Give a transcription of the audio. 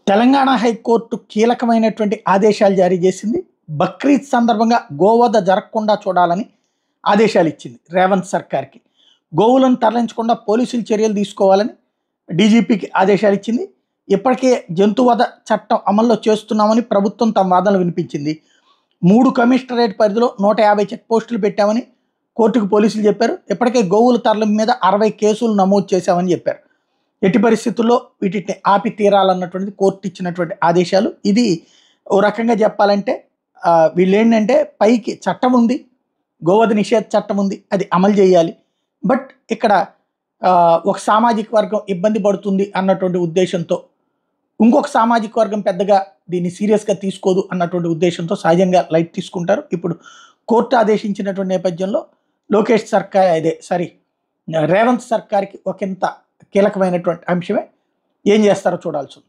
Telangana high court కీలకమైనటువంటి ఆదేశాలు జారీ చేసింది. బక్రీద్ సందర్భంగా గోవధ జరగకుండా చూడాలని ఆదేశాలు ఇచ్చింది రేవంత్ సర్కార్కి. గోవులను తరలించకుండా పోలీసులు చర్యలు తీసుకోవాలని డీజీపీకి ఆదేశాలు ఇచ్చింది. ఇప్పటికే జంతువధ చట్టం అమల్లో చేస్తున్నామని ప్రభుత్వం తమ వాదనలు వినిపించింది. 3 కమిషనరేట్ పరిధిలో 150 చెక్ పోస్టులు పెట్టామని కోర్టుకు పోలీసులు చెప్పారు. ఇప్పటికే గోవుల తరలింపు మీద 60 కేసులు నమోదు చేశామని చెప్పారు. ఎట్టి పరిస్థితుల్లో వీటిని ఆపి తీరాలన్నటువంటిది కోర్టు ఇచ్చినటువంటి ఆదేశాలు. ఇది ఓ రకంగా చెప్పాలంటే వీళ్ళు ఏంటంటే పైకి చట్టం ఉంది, గోవధ నిషేధ చట్టం ఉంది, అది అమలు చేయాలి. బట్ ఇక్కడ ఒక సామాజిక వర్గం ఇబ్బంది పడుతుంది అన్నటువంటి ఉద్దేశంతో, ఇంకొక సామాజిక వర్గం పెద్దగా దీన్ని సీరియస్గా తీసుకోదు అన్నటువంటి ఉద్దేశంతో సహజంగా లైట్ తీసుకుంటారు. ఇప్పుడు కోర్టు ఆదేశించినటువంటి నేపథ్యంలో రేవంత్ సర్కార్కి ఒకంత కీలకమైనటువంటి అంశమే. ఏం చేస్తారో చూడాల్సి ఉంది.